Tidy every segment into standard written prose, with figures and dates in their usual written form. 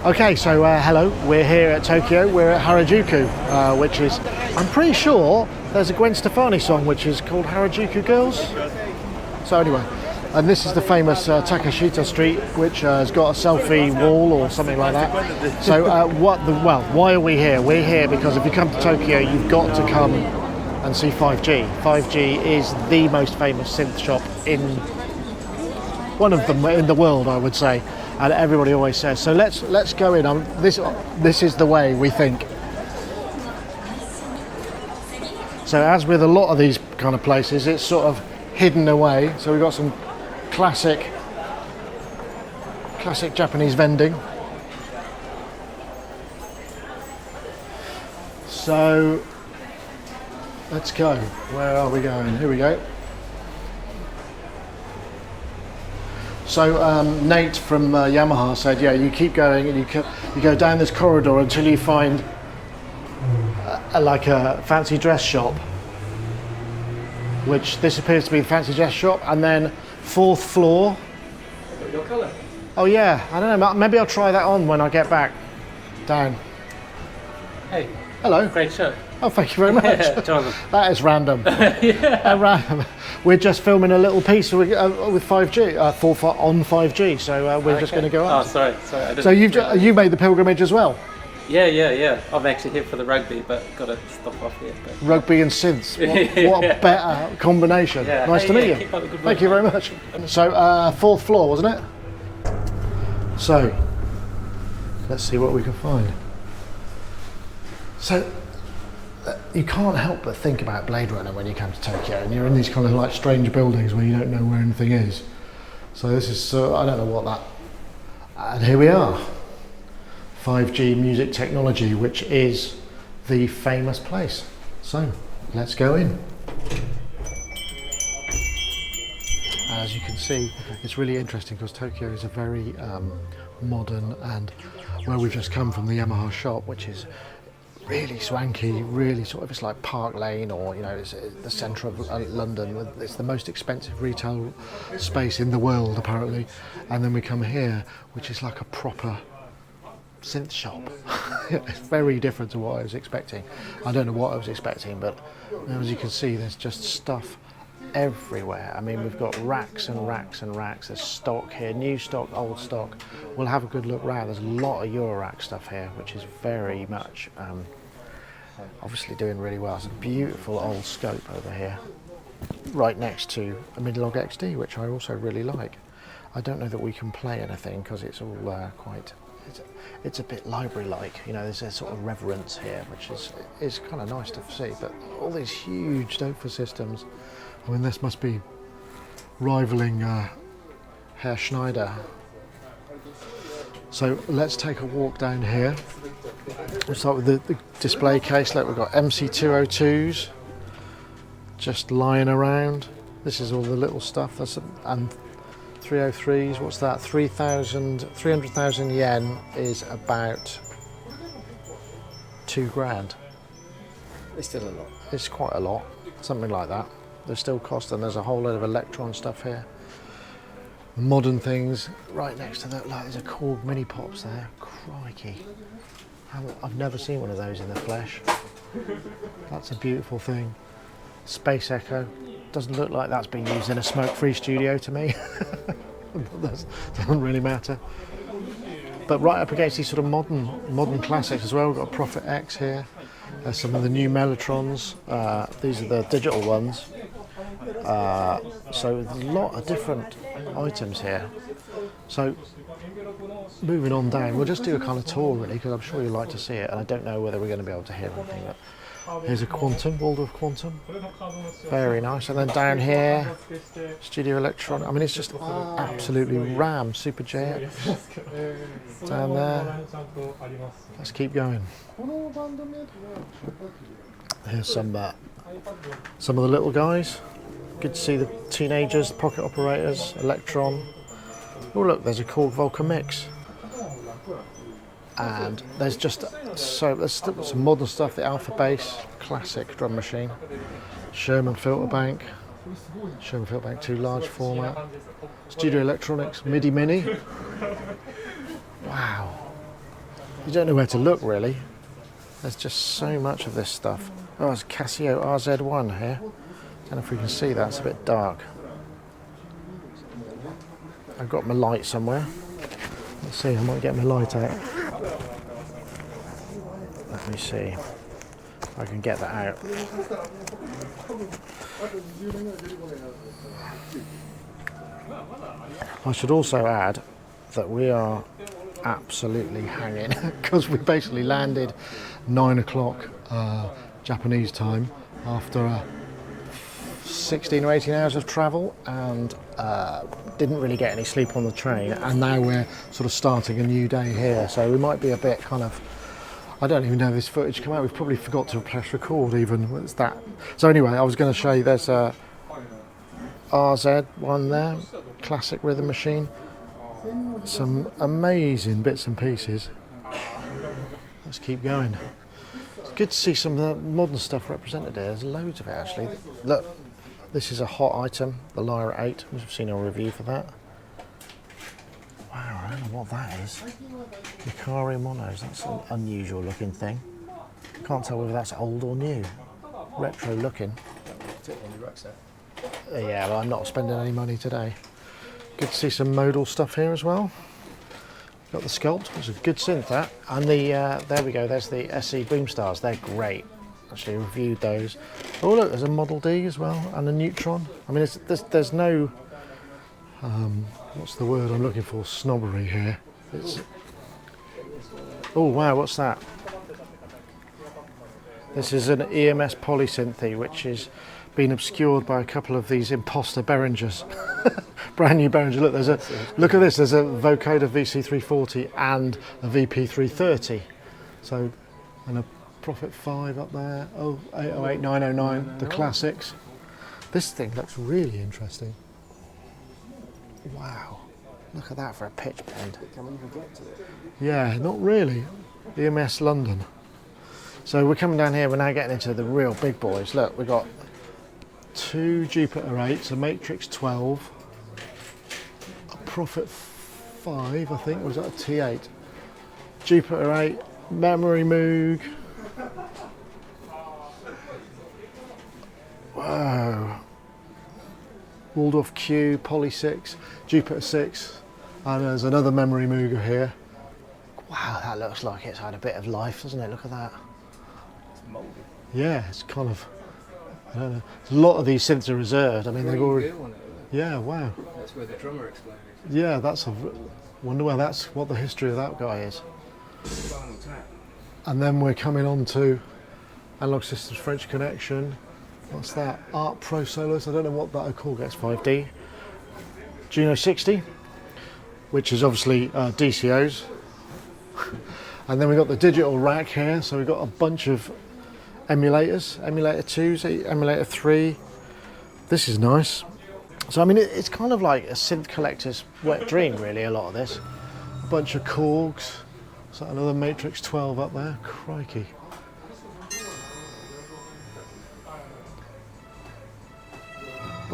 Okay, so hello, we're here at Tokyo, we're at Harajuku, which is, I'm pretty sure there's a Gwen Stefani song which is called Harajuku Girls. So anyway, and this is the famous Takashita Street, which has got a selfie wall or something like that. So why are we here? We're here because if you come to Tokyo, you've got to come and see 5G. 5G is the most famous synth shop one of them in the world, I would say. And everybody always says, so let's go in. This is the way we think. So as with a lot of these kind of places, it's sort of hidden away. So we've got some classic Japanese vending. So let's go. Where are we going? Here we go. So Nate from Yamaha said, yeah, you keep going and you go down this corridor until you find like a fancy dress shop, which this appears to be the fancy dress shop, and then 4th floor. Your colour? Oh yeah, I don't know, maybe I'll try that on when I get back down. Hey. Hello. Great shirt. Oh, thank you very much. Jonathan. That is random. Yeah. Random. We're just filming a little piece with 5G, on 5G, so we're just going to go up. Oh, sorry. I didn't So you made the pilgrimage as well? Yeah. I'm actually here for the rugby, but got to stop off here. But... Rugby and synths. What a better combination. Yeah. Nice to meet you. Keep up the good work. Thank you very much. So 4th floor, wasn't it? So let's see what we can find. So you can't help but think about Blade Runner when you come to Tokyo, and you're in these kind of like strange buildings where you don't know where anything is. So this is, I don't know what that, and here we are. 5G music technology, which is the famous place. So let's go in. As you can see, it's really interesting because Tokyo is a very modern, and where we've just come from the Yamaha shop, which is really swanky, really sort of, it's like Park Lane, or it's the centre of London. It's the most expensive retail space in the world apparently, and then we come here, which is like a proper synth shop. It's very different to what I was expecting. I don't know what I was expecting, but as you can see, there's just stuff everywhere. I mean, we've got racks and racks and racks. There's stock here, new stock, old stock. We'll have a good look round. There's a lot of Eurorack stuff here, which is very much obviously doing really well. It's a beautiful old scope over here, right next to a Midlog XD, which I also really like. I don't know that we can play anything because it's all it's a bit library-like. There's a sort of reverence here, which is kind of nice to see. But all these huge Dofa systems. I mean, this must be rivaling Herr Schneider. So let's take a walk down here. We'll start with the display case. Look, we've got MC202s just lying around. This is all the little stuff. And 303s, what's that? 300,000 yen is about £2,000. It's still a lot. It's quite a lot, something like that. There's still cost, and there's a whole load of Electron stuff here. Modern things right next to that. Like, there's a Korg mini pops there. Crikey. I've never seen one of those in the flesh. That's a beautiful thing. Space Echo. Doesn't look like that's been used in a smoke-free studio to me. That doesn't really matter. But right up against these sort of modern classics as well. We've got Prophet X here. There's some of the new Mellotrons. These are the digital ones. So there's a lot of different items here. So moving on down, we'll just do a kind of tour really, because I'm sure you'd like to see it, and I don't know whether we're going to be able to hear anything. But here's a Quantum, Waldorf Quantum. Very nice. And then down here, Studio Electron. I mean, it's just absolutely ram. Super JX. Down there. Let's keep going. Here's some of the little guys. Good to see the teenagers, pocket operators, Electron. Oh look, there's a Korg Volca Mix. And there's some modern stuff, the Alpha Bass, classic drum machine. Sherman filter bank. Sherman filter bank 2 large format. Studio Electronics MIDI Mini. Wow. you don't know where to look really. There's just so much of this stuff. Oh, it's Casio RZ1 here. Don't know if we can see that, it's a bit dark. I've got my light somewhere. Let's see, I might get my light out. Let me see if I can get that out. I should also add that we are absolutely hanging because we basically landed 9 o'clock Japanese time after 16 or 18 hours of travel, and didn't really get any sleep on the train, and now we're sort of starting a new day here, so we might be a bit kind of, I don't even know if this footage come out, we've probably forgot to press record even. What's that? So anyway, I was going to show you, there's a RZ1 there, classic rhythm machine, some amazing bits and pieces. Let's keep going. It's good to see some of the modern stuff represented here. There's loads of it actually. Look, this is a hot item, the Lyra 8. We've seen a review for that. Wow, I don't know what that is. Hikari Monos, that's an unusual looking thing. Can't tell whether that's old or new. Retro looking. Yeah, well, I'm not spending any money today. Good to see some modal stuff here as well. Got the Sculpt, which is a good synth that. And the, there we go, there's the SE Boomstars, they're great. Actually reviewed those. Oh look, there's a Model D as well, and a Neutron. I mean, there's no, what's the word I'm looking for, snobbery here. Oh wow, what's that? This is an EMS polysynthy, which is been obscured by a couple of these imposter Behringers. Brand new Behringer. Look, look at this. There's a Vocoder VC340 and a VP330. So, and a Prophet 5 up there. Oh, 808, 909, the classics. This thing looks really interesting. Wow, look at that for a pitch bend. Can we even get to it? Yeah, not really. EMS London. So we're coming down here. We're now getting into the real big boys. Look, we've got 2 Jupiter 8s, a Matrix 12, a Prophet 5, I think, was that a T8? Jupiter 8, Memory Moog. Wow. Waldorf Q, Poly 6, Jupiter 6, and there's another Memory Mooger here. Wow, that looks like it's had a bit of life, doesn't it? Look at that. It's mouldy. Yeah, it's kind of, I don't know. A lot of these synths are reserved. I mean, they've already. Yeah, wow. That's where the drummer exploded. Yeah, that's a. Wonder where that's what the history of that guy is. Final Tap. And then we're coming on to Analog Systems French Connection. What's that? Art Pro Solos. I don't know what that I call gets 5D. Juno 60, which is obviously DCOs. And then we've got the digital rack here. So we've got a bunch of emulators, emulator 2s, emulator 3. This is nice. So I mean, it's kind of like a synth collector's wet dream, really, a lot of this. A bunch of Korgs. So another Matrix 12 up there. Crikey.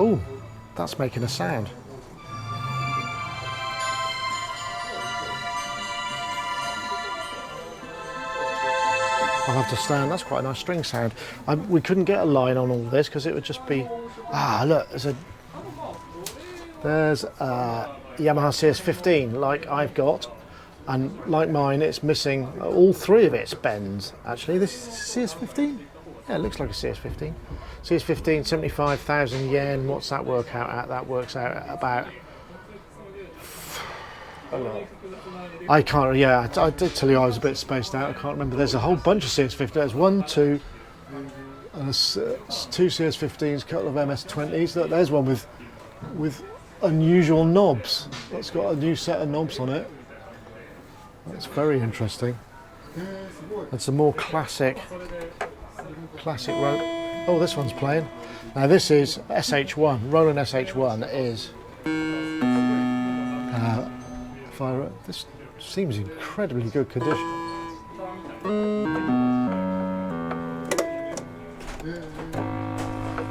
Oh, that's making a sound. I'll have to stand. That's quite a nice string sound. We couldn't get a line on all this because it would just be. Ah, look, there's a Yamaha CS15 like I've got, and like mine, it's missing all 3 of its bends. Actually, this is CS15. Yeah, it looks like a CS15. CS15, 75,000 yen. What's that work out at? That works out at about. I can't. Yeah, I did tell you I was a bit spaced out. I can't remember. There's a whole bunch of CS15. There's 1, 2, and 2 CS15s, a couple of MS20s. Look, there's one with unusual knobs. That's got a new set of knobs on it. That's very interesting. And some more classic rope. Oh, this one's playing. Now this is SH1. Roland SH1 is. This seems incredibly good condition.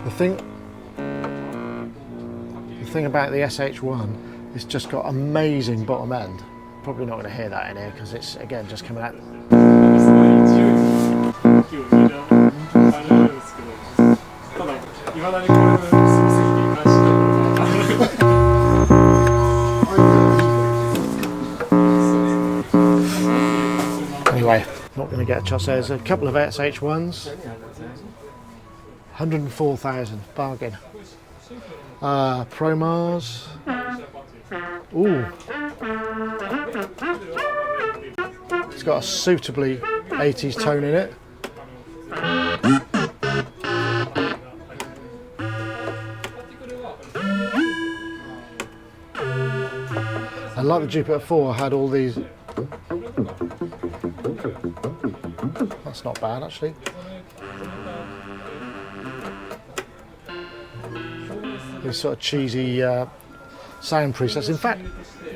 The thing about the SH1, it's just got amazing bottom end. probably not going to hear that in here because it's again just coming out. Anyway, not going to get a chance. There's a couple of SH1s. 104,000 bargain. Promars. Ooh. It's got a suitably 80s tone in it. I like the Jupiter 4 had all these. That's not bad actually. These sort of cheesy sound presets. In fact,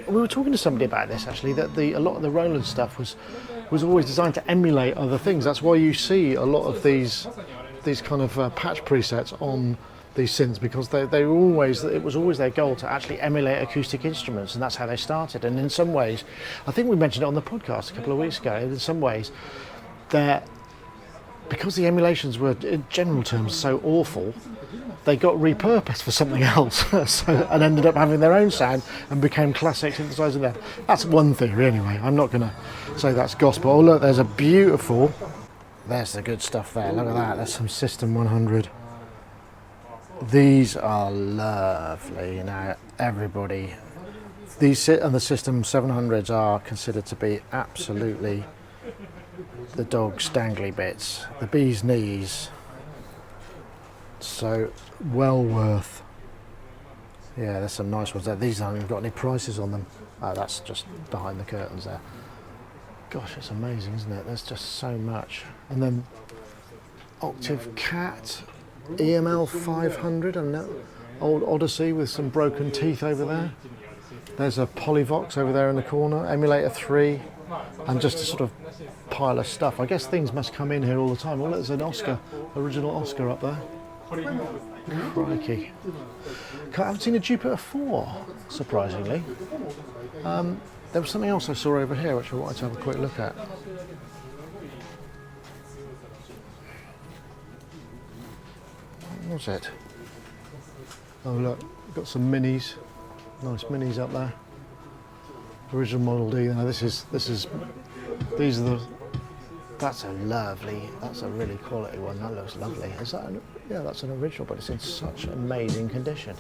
we were talking to somebody about this actually, that a lot of the Roland stuff was always designed to emulate other things. That's why you see a lot of these kind of patch presets on these synths, because it was always their goal to actually emulate acoustic instruments, and that's how they started. And in some ways, I think we mentioned it on the podcast a couple of weeks ago, in some ways, because the emulations were, in general terms, so awful, they got repurposed for something else and ended up having their own sound and became classic synthesizers there. That's one theory anyway. I'm not going to say that's gospel. Oh look, there's a beautiful, there's the good stuff there. Look at that, there's some System 100. These are lovely. Now everybody, these and the System 700s are considered to be absolutely the dog's dangly bits, the bee's knees. So well worth. Yeah, there's some nice ones there. These haven't even got any prices on them. Oh, that's just behind the curtains there. Gosh, it's amazing, isn't it? There's just so much. And then Octave Cat, EML 500, and that old Odyssey with some broken teeth over there. There's a Polyvox over there in the corner, Emulator 3, and just a sort of pile of stuff. I guess things must come in here all the time. Well, there's an Oscar, original Oscar up there. Crikey. I haven't seen a Jupiter 4, surprisingly. There was something else I saw over here which I wanted to have a quick look at. What was it? Oh look, we've got some minis. Nice minis up there. Original Model D. Now these are the. That's a really quality one. That looks lovely. Is that? Yeah, that's an original, but it's in such amazing condition.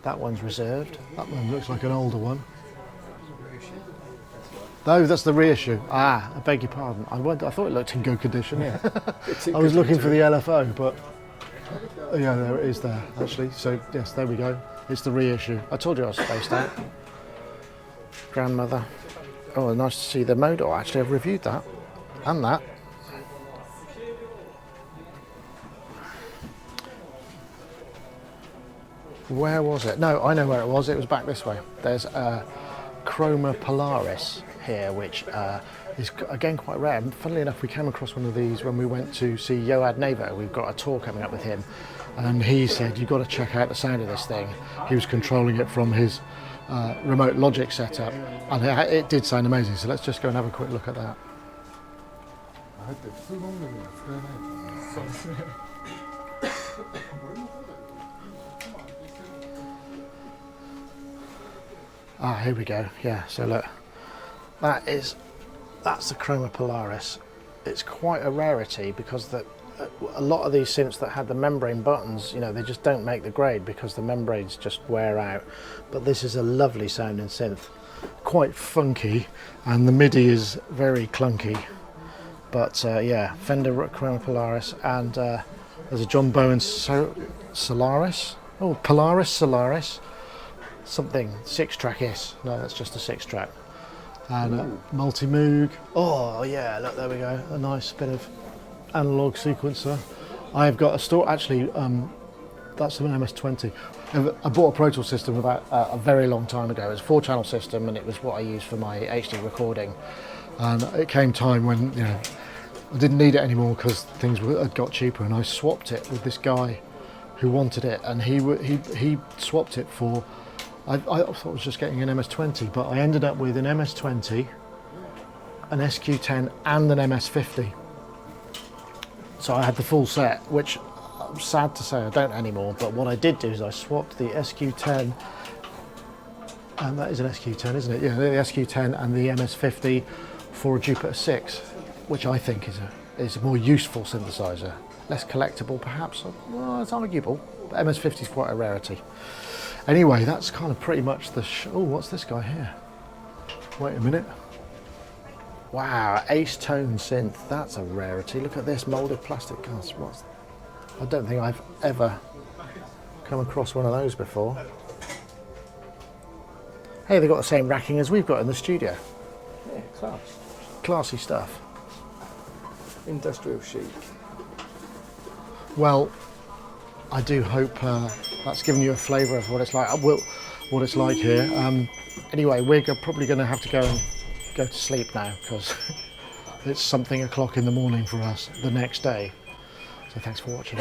That one's reserved. That one looks like an older one. No, that's the reissue. Ah, I beg your pardon. I thought it looked in good condition. Yeah. I was looking for the LFO, but yeah, there it is there actually. So yes, there we go. It's the reissue. I told you I was spaced out. Grandmother. Oh, nice to see the Modo. Actually, I've reviewed that and that. Where was it? No, I know where it was. It was back this way. There's a Chroma Polaris here, which is again quite rare. And funnily enough, we came across one of these when we went to see Yoad Nevo. We've got a tour coming up with him, and he said, "You've got to check out the sound of this thing." He was controlling it from his remote Logic setup, and it did sound amazing. So let's just go and have a quick look at that. Ah, here we go. Yeah, so look, that's the Chroma Polaris. It's quite a rarity because a lot of these synths that had the membrane buttons, you know, they just don't make the grade because the membranes just wear out. But this is a lovely sounding synth, quite funky, and the MIDI is very clunky. But yeah, Fender Chroma Polaris, and there's a John Bowen Solaris. Oh, Polaris Solaris. Something 6-track S. No, that's just a 6-track. And multi-moog. Oh yeah, look, there we go. A nice bit of analog sequencer. I've got a store actually. That's an MS-20. I bought a Pro Tools system about a very long time ago. It was a 4-channel system, and it was what I used for my HD recording. And it came time when I didn't need it anymore because things had got cheaper, and I swapped it with this guy who wanted it, and he swapped it for I thought I was just getting an MS-20, but I ended up with an MS-20, an SQ-10 and an MS-50. So I had the full set, which I'm sad to say I don't anymore, but what I did do is I swapped the SQ-10, and that is an SQ-10, isn't it? Yeah, the SQ-10 and the MS-50 for a Jupiter 6, which I think is a more useful synthesizer. Less collectible perhaps, well, it's arguable, but MS-50 is quite a rarity. Anyway, that's kind of pretty much the oh, what's this guy here? Wait a minute. Wow, Ace Tone synth, that's a rarity. Look at this moulded plastic cast. I don't think I've ever come across one of those before. Hey, they've got the same racking as we've got in the studio. Yeah, class. Classy stuff. Industrial chic. Well, I do hope that's given you a flavour of what it's like. What it's like here. Anyway, we're probably going to have to go to sleep now because it's something o'clock in the morning for us the next day. So thanks for watching.